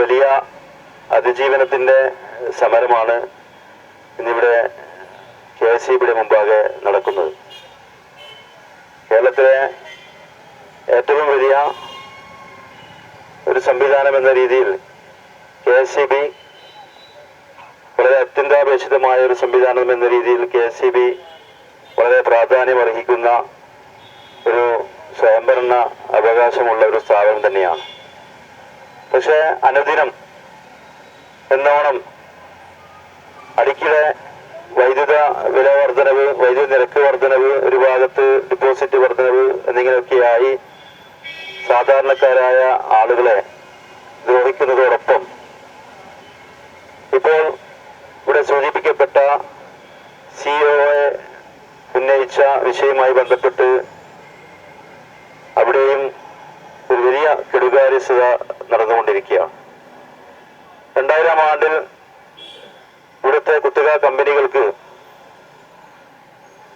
വലിയ അതിജീവനത്തിൻ്റെ സമരമാണ് ഇന്നിവിടെ KSEBയുടെ മുമ്പാകെ നടക്കുന്നത്. കേരളത്തിലെ ഏറ്റവും വലിയ ഒരു സംവിധാനം എന്ന രീതിയിൽ KSEB വളരെ അത്യന്താപേക്ഷിതമായ ഒരു സംവിധാനം എന്ന രീതിയിൽ KSEB വളരെ പ്രാധാന്യം അർഹിക്കുന്ന ഒരു സ്വയംഭരണ അവകാശമുള്ള ഒരു സ്ഥാപനം തന്നെയാണ്. പക്ഷേ അനുദിനം എന്നോണം അടിക്കിടെ വൈദ്യുത വില വർധനവ്, വൈദ്യുത നിരക്ക് വർധനവ്, ഒരു ഭാഗത്ത് ഡിപ്പോസിറ്റ് വർധനവ് എന്നിങ്ങനെയൊക്കെയായി സാധാരണക്കാരായ ആളുകളെ ദ്രോഹിക്കുന്നതോടൊപ്പം ഇപ്പോൾ ഇവിടെ സൂചിപ്പിക്കപ്പെട്ട CEO ഉന്നയിച്ച വിഷയവുമായി ബന്ധപ്പെട്ട് അവിടെയും ഒരു വലിയ കെടുകാര്യസ്ഥത നടന്നുകൊണ്ടിരിക്കുകയാണ്. 2000 ആണ്ടിൽ ഇവിടുത്തെ കുത്തക കമ്പനികൾക്ക്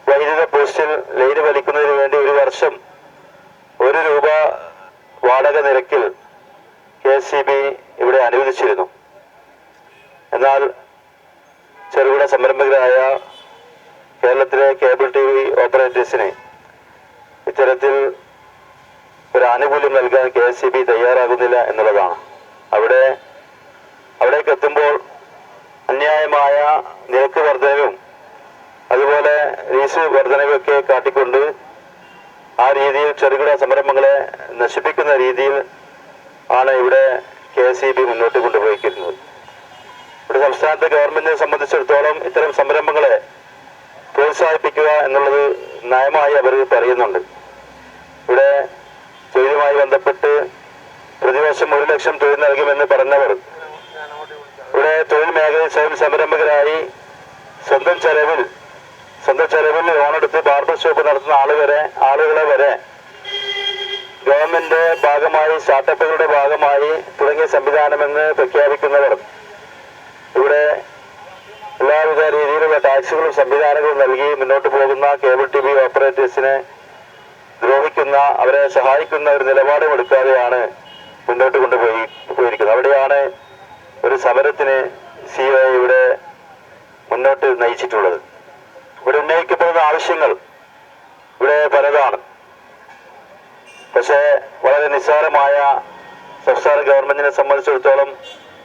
വൈദ്യുത പോസ്റ്റിൽ ലൈന് വലിക്കുന്നതിന് വേണ്ടി ഒരു വർഷം ₹1 വാടക നിരക്കിൽ KSEB ഇവിടെ അനുവദിച്ചിരുന്നു. എന്നാൽ ചെറുകിട സംരംഭകരായ കേരളത്തിലെ കേബിൾ TV ഓപ്പറേറ്റേഴ്സിന് ഇത്തരത്തിൽ ഒരു ആനുകൂല്യം നൽകാൻ KSEB തയ്യാറാകുന്നില്ല എന്നുള്ളതാണ്. അവിടേക്ക് എത്തുമ്പോൾ അന്യായമായ നിരക്ക് വർധനവും അതുപോലെ ലീസ് വർധനവൊക്കെ കാട്ടിക്കൊണ്ട് ആ രീതിയിൽ ചെറുകിട സംരംഭങ്ങളെ നശിപ്പിക്കുന്ന രീതിയിൽ ആണ് ഇവിടെ KSEB മുന്നോട്ട് കൊണ്ടുപോയിരിക്കുന്നത്. ഇവിടെ സംസ്ഥാനത്തെ ഗവൺമെന്റിനെ സംബന്ധിച്ചിടത്തോളം ഇത്തരം സംരംഭങ്ങളെ പ്രോത്സാഹിപ്പിക്കുക എന്നുള്ളത് നയമായി അവർ പറയുന്നുണ്ട്. ഇവിടെ തൊഴിലുമായി ബന്ധപ്പെട്ട് പ്രതിവർഷം 1 ലക്ഷം തൊഴിൽ നൽകുമെന്ന് പറഞ്ഞവർ ഇവിടെ തൊഴിൽ മേഖലയിൽ സ്വയം സംരംഭകരായി സ്വന്തം ചെലവിൽ ലോണെടുത്ത് ബാർബർ ഷോപ്പ് നടത്തുന്ന ആളുകളെ വരെ ഗവൺമെന്റ് ഭാഗമായി, സ്റ്റാർട്ടപ്പുകളുടെ ഭാഗമായി തുടങ്ങിയ സംവിധാനമെന്ന് പ്രഖ്യാപിക്കുന്നവർ ഇവിടെ എല്ലാവിധ രീതിയിലുള്ള ടാക്സുകളും സംവിധാനങ്ങളും നൽകി മുന്നോട്ട് പോകുന്ന കേബിൾ TV ഓപ്പറേറ്റേഴ്സിനെ ദ്രോഹിക്കുന്ന, അവരെ സഹായിക്കുന്ന ഒരു നിലപാടും എടുക്കാതെയാണ് മുന്നോട്ട് പോയിരിക്കുന്നത്. അവിടെയാണ് ഒരു സമരത്തിന് CEO ഇവിടെ മുന്നോട്ട് നയിച്ചിട്ടുള്ളത്. ഇവിടെ ഉന്നയിക്കപ്പെടുന്ന ആവശ്യങ്ങൾ ഇവിടെ പലതാണ്. പക്ഷേ വളരെ നിസ്സാരമായ, സംസ്ഥാന ഗവൺമെന്റിനെ സംബന്ധിച്ചിടത്തോളം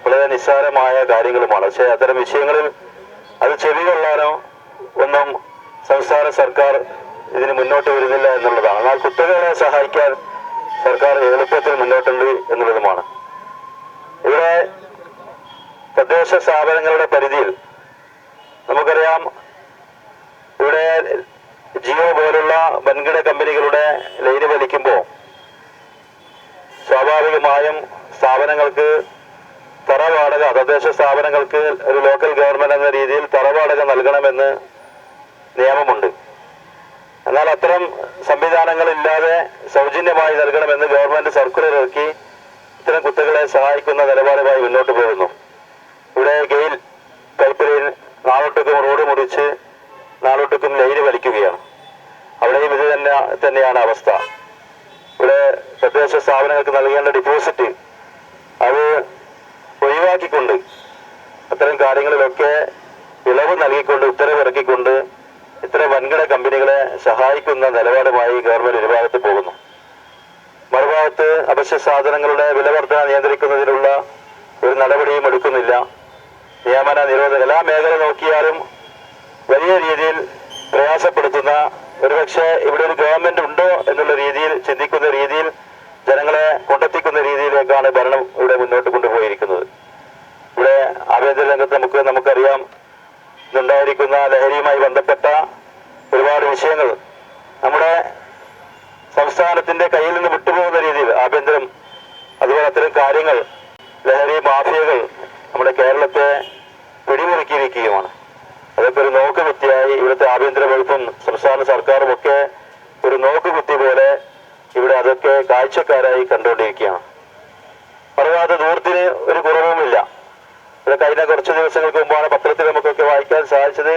വളരെ നിസ്സാരമായ കാര്യങ്ങളുമാണ്. പക്ഷേ അത്തരം വിഷയങ്ങളിൽ അത് ചെവികൊള്ളാനോ ഒന്നും സംസ്ഥാന സർക്കാർ ഇതിന് മുന്നോട്ട് വരുന്നില്ല എന്നുള്ളതാണ്. എന്നാൽ കുത്തകകളെ സഹായിക്കാൻ സർക്കാർ എളുപ്പത്തിൽ മുന്നോട്ടുണ്ട് എന്നുള്ളതുമാണ്. ഇവിടെ തദ്ദേശ സ്ഥാപനങ്ങളുടെ പരിധിയിൽ നമുക്കറിയാം, ഇവിടെ ജിയോ പോലുള്ള വൻകിട കമ്പനികളുടെ ലൈന് വലിക്കുമ്പോൾ സ്വാഭാവികമായും സ്ഥാപനങ്ങൾക്ക് തറവാടക, തദ്ദേശ സ്ഥാപനങ്ങൾക്ക് ഒരു ലോക്കൽ ഗവൺമെന്റ് എന്ന രീതിയിൽ തറവാടക നൽകണമെന്ന് നിയമമുണ്ട്. എന്നാൽ അത്തരം സംവിധാനങ്ങളില്ലാതെ സൗജന്യമായി നൽകണമെന്ന് ഗവൺമെന്റ് സർക്കുലർ ഇറക്കി ഇത്തരം കുത്തകളെ സഹായിക്കുന്ന നിലപാടുമായി മുന്നോട്ട് പോകുന്നു. ഇവിടെ ഗെയിൽ പൈപ്പ് ലൈൻ നാളൊട്ടുക്കും റോഡ് മുറിച്ച് നാളൊട്ടുക്കും ലൈന് വലിക്കുകയാണ്. അവിടെയും ഇത് തന്നെയാണ് അവസ്ഥ. ഇവിടെ തദ്ദേശ സ്ഥാപനങ്ങൾക്ക് നൽകേണ്ട ഡിപ്പോസിറ്റ് അത് ഒഴിവാക്കിക്കൊണ്ട് അത്തരം കാര്യങ്ങളിലൊക്കെ ഇളവ് നൽകിക്കൊണ്ട് ഉത്തരവിറക്കിക്കൊണ്ട് ഇത്തരം വൻകിട കമ്പനികളെ സഹായിക്കുന്ന നിലപാടുമായി ഗവൺമെന്റ് ഒരു ഭാഗത്ത് പോകുന്നു. മറുഭാഗത്ത് അവശ്യ സാധനങ്ങളുടെ വിലവർധന നിയന്ത്രിക്കുന്നതിനുള്ള ഒരു നടപടിയും എടുക്കുന്നില്ല. നിയമന നിരോധന എല്ലാ മേഖല നോക്കിയാലും വലിയ രീതിയിൽ പ്രയാസപ്പെടുത്തുന്ന, ഒരുപക്ഷെ ഇവിടെ ഒരു ഗവൺമെന്റ് ഉണ്ടോ എന്നുള്ള രീതിയിൽ ചിന്തിക്കുന്ന രീതിയിൽ ജനങ്ങളെ കൊണ്ടെത്തിക്കുന്ന രീതിയിലേക്കാണ് ഭരണം ഇവിടെ മുന്നോട്ട് കൊണ്ടുപോയിരിക്കുന്നത്. ഇവിടെ ആഭ്യന്തര രംഗത്ത് നമുക്കറിയാം, ഇന്നുണ്ടായിരിക്കുന്ന ലഹരിയുമായി ബന്ധപ്പെട്ട ഒരുപാട് വിഷയങ്ങൾ നമ്മുടെ സംസ്ഥാനത്തിന്റെ കയ്യിൽ നിന്ന് വിട്ടുപോകുന്ന രീതിയിൽ ആഭ്യന്തരം, അതുപോലെ അത്തരം കാര്യങ്ങൾ, ലഹരി മാഫിയകൾ നമ്മുടെ കേരളത്തെ പിടിമുറുക്കിയിരിക്കുകയുമാണ്. അതൊക്കെ ഒരു നോക്കുകുത്തിയായി ഇവിടുത്തെ ആഭ്യന്തര വകുപ്പും സംസ്ഥാന സർക്കാരും ഒക്കെ ഒരു നോക്കുകുത്തി പോലെ ഇവിടെ അതൊക്കെ കാഴ്ചക്കാരായി കണ്ടുകൊണ്ടിരിക്കുകയാണ്. പറയാതെ ദൂരത്തിന് ഒരു കുറവുമില്ല. ഇവിടെ കഴിഞ്ഞ കുറച്ച് ദിവസങ്ങൾക്ക് മുമ്പാണ് പത്രത്തിൽ നമുക്കൊക്കെ വായിക്കാൻ സാധിച്ചത്,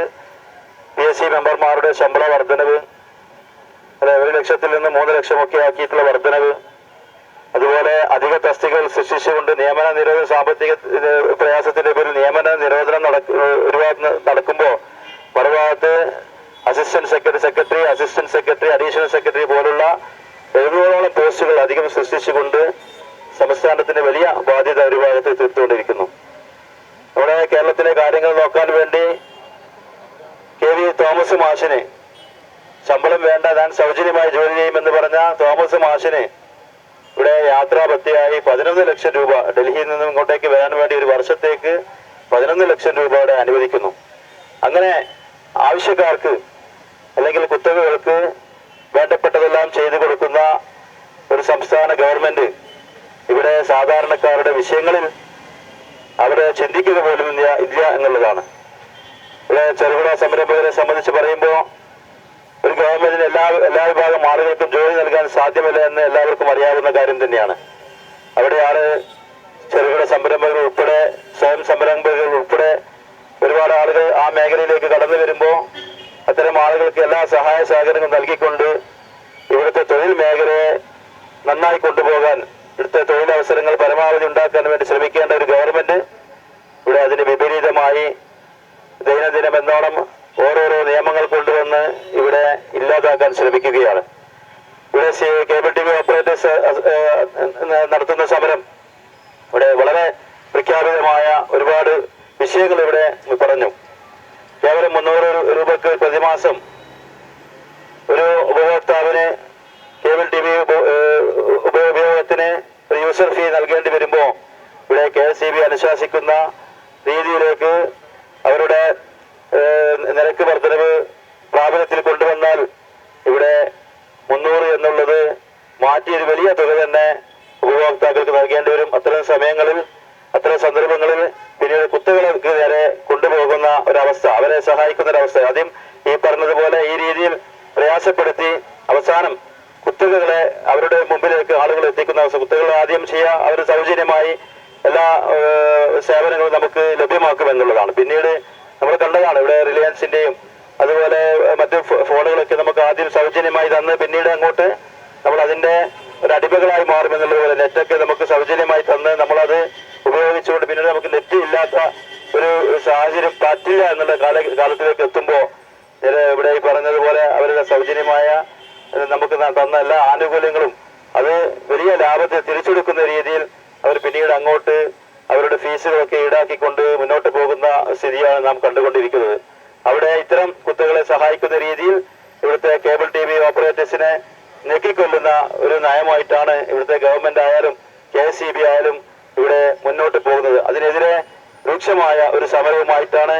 PSC മെമ്പർമാരുടെ ശമ്പള വർധനവ്, 1 ലക്ഷത്തിൽ നിന്ന് 3 ലക്ഷമൊക്കെ ആക്കിയിട്ടുള്ള വർധനവ്, അതുപോലെ അതുപോലെ അധിക തസ്തികകൾ സൃഷ്ടിച്ചുകൊണ്ട് നിയമന നിരോധന സാമ്പത്തിക പ്രയാസത്തിന്റെ പേരിൽ നിയമന നിരോധനം ഒരു ഭാഗത്ത് നടക്കുമ്പോൾ മറുഭാഗത്ത് assistant secretary assistant secretary additional secretary പോലുള്ള 700ഓളം പോസ്റ്റുകൾ അധികം സൃഷ്ടിച്ചുകൊണ്ട് സംസ്ഥാനത്തിന് വലിയ ബാധ്യത ഒരു ഭാഗത്ത് തീർത്തുകൊണ്ടിരിക്കുന്നു. നമ്മുടെ കേരളത്തിലെ കാര്യങ്ങൾ നോക്കാൻ വേണ്ടി KV തോമസ് മാഷിന് ശമ്പളം വേണ്ട, ഞാൻ സൗജന്യമായി ജോലി ചെയ്യുമെന്ന് പറഞ്ഞ തോമസ് മാഷിന് ഇവിടെ യാത്രാപത്തിയായി 11 ലക്ഷം രൂപ ഡൽഹിയിൽ നിന്നും ഇങ്ങോട്ടേക്ക് വരാൻ വേണ്ടി ഒരു വർഷത്തേക്ക് 11 ലക്ഷം രൂപ ഇവിടെ അനുവദിക്കുന്നു. അങ്ങനെ ആവശ്യക്കാർക്ക് അല്ലെങ്കിൽ കുത്തകകൾക്ക് വേണ്ടപ്പെട്ടതെല്ലാം ചെയ്തു കൊടുക്കുന്ന ഒരു സംസ്ഥാന ഗവൺമെന്റ് ഇവിടെ സാധാരണക്കാരുടെ വിഷയങ്ങളിൽ അവിടെ ചിന്തിക്കുക പോലും ഇല്ല എന്നുള്ളതാണ്. ഇവിടെ ചെറുകിട സംരംഭകരെ സംബന്ധിച്ച് പറയുമ്പോൾ ഒരു ഗവൺമെന്റിന് എല്ലാ വിഭാഗം ആളുകൾക്കും ജോലി നൽകാൻ സാധ്യമല്ല എന്ന് എല്ലാവർക്കും അറിയാവുന്ന കാര്യം തന്നെയാണ്. അവിടെയാണ് ചെറുകിട സംരംഭകർ ഉൾപ്പെടെ സ്വയം സംരംഭകർ ഉൾപ്പെടെ ഒരുപാട് ആളുകൾ ആ മേഖലയിലേക്ക് കടന്നു വരുമ്പോൾ അത്തരം ആളുകൾക്ക് എല്ലാ സഹായ സഹകരണങ്ങളും നൽകിക്കൊണ്ട് ഇവിടുത്തെ തൊഴിൽ മേഖലയെ നന്നായി കൊണ്ടുപോകാൻ, ഇവിടുത്തെ തൊഴിലവസരങ്ങൾ പരമാവധി ഉണ്ടാക്കാൻ വേണ്ടി ശ്രമിക്കേണ്ട ഒരു ഗവൺമെന്റ് ഇവിടെ അതിന് വിപരീതമായി ദൈനംദിനം എന്നോണം ഓരോരോ നിയമങ്ങൾ കൊണ്ടുവന്ന് ഇവിടെ ഇല്ലാതാക്കാൻ ശ്രമിക്കുകയാണ്. ഇവിടെ കേബിൾ TV ഓപ്പറേറ്റേഴ്സ് നടത്തുന്ന സമരം ഇവിടെ വളരെ പ്രഖ്യാപിതമായ ഒരുപാട് വിഷയങ്ങൾ ഇവിടെ പറഞ്ഞു. കേവലം 300 രൂപക്ക് പ്രതിമാസം ഒരു ഉപഭോക്താവിന് കേബിൾ TV ഉപയോഗത്തിന് ഒരു യൂസർ ഫീ നൽകേണ്ടി വരുമ്പോൾ ഇവിടെ KSEB അനുശാസിക്കുന്ന രീതിയിലേക്ക് അവരുടെ നിരക്ക് വർധനവ് പ്രാബല്യത്തിൽ കൊണ്ടുവന്നാൽ ഇവിടെ 300 എന്നുള്ളത് മാറ്റിയൊരു വലിയ തുക തന്നെ ഉപഭോക്താക്കൾക്ക് നൽകേണ്ടി വരും. അത്തരം സമയങ്ങളിൽ അത്തരം സന്ദർഭങ്ങളിൽ പിന്നീട് കുത്തകൾക്ക് നേരെ കൊണ്ടുപോകുന്ന ഒരവസ്ഥ, അവരെ സഹായിക്കുന്ന ഒരവസ്ഥ, ആദ്യം ഈ പറഞ്ഞതുപോലെ ഈ രീതിയിൽ പ്രയാസപ്പെടുത്തി അവസാനം കുത്തകകളെ അവരുടെ മുമ്പിലേക്ക് ആളുകൾ എത്തിക്കുന്ന അവസ്ഥ. കുത്തകളെ ആദ്യം ചെയ്യുക, അവർ സൗജന്യമായി എല്ലാ സേവനങ്ങളും നമുക്ക് ലഭ്യമാക്കുമെന്നുള്ളതാണ്. പിന്നീട് നമ്മൾ കണ്ടതാണ് ഇവിടെ റിലയൻസിന്റെയും അതുപോലെ മറ്റു ഫോണുകളൊക്കെ നമുക്ക് ആദ്യം സൗജന്യമായി തന്ന് പിന്നീട് അങ്ങോട്ട് നമ്മൾ അതിന്റെ ഒരു അടിമകളായി മാറുമെന്നുള്ളതുപോലെ നെറ്റൊക്കെ നമുക്ക് സൗജന്യമായി തന്ന് നമ്മളത് ഉപയോഗിച്ചുകൊണ്ട് പിന്നീട് നമുക്ക് നെറ്റ് ഇല്ലാത്ത ഒരു സാഹചര്യം പറ്റില്ല എന്നുള്ള കാലത്തിലേക്ക് എത്തുമ്പോൾ ഇവിടെ ഈ പറഞ്ഞതുപോലെ അവരുടെ സൗജന്യമായ നമുക്ക് തന്ന എല്ലാ ആനുകൂല്യങ്ങളും അത് വലിയ ലാഭത്തെ തിരിച്ചെടുക്കുന്ന രീതിയിൽ അവർ പിന്നീട് അങ്ങോട്ട് അവരുടെ ഫീസുകളൊക്കെ ഈടാക്കിക്കൊണ്ട് മുന്നോട്ട് പോകുന്ന സ്ഥിതിയാണ് നാം കണ്ടുകൊണ്ടിരിക്കുന്നത്. അവിടെ ഇത്തരം കുത്തകളെ സഹായിക്കുന്ന രീതിയിൽ ഇവിടുത്തെ കേബിൾ TV ഓപ്പറേറ്റേഴ്സിനെ ഞെക്കിക്കൊല്ലുന്ന ഒരു നയമായിട്ടാണ് ഇവിടുത്തെ ഗവൺമെന്റ് ആയാലും KSEB ആയാലും ഇവിടെ മുന്നോട്ട് പോകുന്നത്. അതിനെതിരെ രൂക്ഷമായ ഒരു സമരവുമായിട്ടാണ്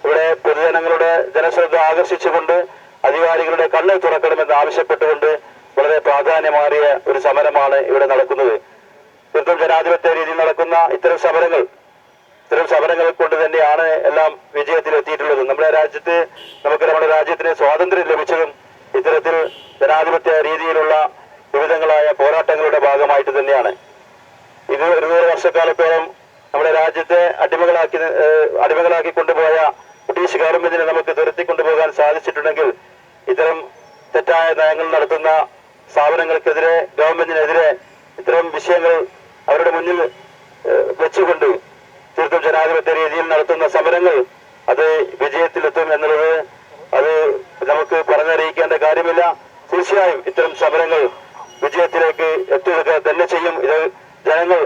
ഇവിടെ പൊതുജനങ്ങളുടെ ജനശ്രദ്ധ ആകർഷിച്ചുകൊണ്ട് അധികാരികളുടെ കണ്ണ് തുറക്കണമെന്ന് ആവശ്യപ്പെട്ടുകൊണ്ട് വളരെ പ്രാധാന്യമേറിയ ഒരു സമരമാണ് ഇവിടെ നടക്കുന്നത്. തീർത്തും ജനാധിപത്യ രീതിയിൽ നടക്കുന്ന ഇത്തരം സമരങ്ങൾ കൊണ്ട് തന്നെയാണ് എല്ലാം വിജയത്തിലെത്തിയിട്ടുള്ളത്. നമ്മുടെ രാജ്യത്തിന് സ്വാതന്ത്ര്യം ലഭിച്ചതും ഇത്തരത്തിൽ ജനാധിപത്യ രീതിയിലുള്ള വിവിധങ്ങളായ പോരാട്ടങ്ങളുടെ ഭാഗമായിട്ട് തന്നെയാണ്. ഇത് 100 വർഷക്കാലത്തോളം നമ്മുടെ രാജ്യത്തെ അടിമകളാക്കി കൊണ്ടുപോയ ബ്രിട്ടീഷ് ഗവൺമെന്റിനെ നമുക്ക് തുരത്തിക്കൊണ്ടുപോകാൻ സാധിച്ചിട്ടുണ്ടെങ്കിൽ ഇത്തരം തെറ്റായ നയങ്ങൾ നടത്തുന്ന സ്ഥാപനങ്ങൾക്കെതിരെ, ഗവൺമെന്റിനെതിരെ ഇത്തരം വിഷയങ്ങൾ അവരുടെ മുന്നിൽ വെച്ചുകൊണ്ട് തീർത്തും ജനാധിപത്യ രീതിയിൽ നടത്തുന്ന സമരങ്ങൾ അത് വിജയത്തിലെത്തും എന്നുള്ളത് അത് നമുക്ക് പറഞ്ഞറിയിക്കേണ്ട കാര്യമില്ല. തീർച്ചയായും ഇത്തരം സമരങ്ങൾ വിജയത്തിലേക്ക് എത്തുക തന്നെ ചെയ്യും. ഇത് ജനങ്ങൾ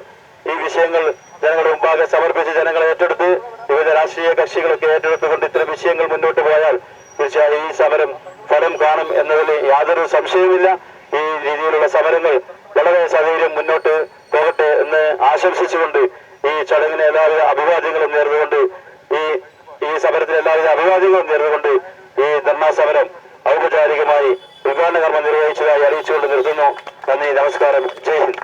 ഈ വിഷയങ്ങൾ ജനങ്ങളുടെ മുമ്പാകെ സമർപ്പിച്ച് ജനങ്ങളെ ഏറ്റെടുത്ത് വിവിധ രാഷ്ട്രീയ കക്ഷികളൊക്കെ ഏറ്റെടുത്തുകൊണ്ട് ഇത്തരം വിഷയങ്ങൾ മുന്നോട്ട് പോയാൽ തീർച്ചയായും ഈ സമരം ഫലം കാണും എന്നതിൽ യാതൊരു സംശയവുമില്ല. ഈ രീതിയിലുള്ള സമരങ്ങൾ വളരെ സധൈര്യം മുന്നോട്ട് പോകട്ടെ എന്ന് ആശംസിച്ചുകൊണ്ട് ഈ ചടങ്ങിന് എല്ലാവിധ അഭിവാദ്യങ്ങളും നേർന്നുകൊണ്ട് ഈ സമരത്തിന് എല്ലാവിധ അഭിവാദ്യങ്ങളും നേർന്നുകൊണ്ട് ഈ ധർണാ സമരം ഔപചാരികമായി ഉദ്ഘാടന കർമ്മം നിർവഹിച്ചതായി അറിയിച്ചുകൊണ്ട് നിർത്തുന്നു. നന്ദി, നമസ്കാരം, ജയ് ഹിന്ദ്.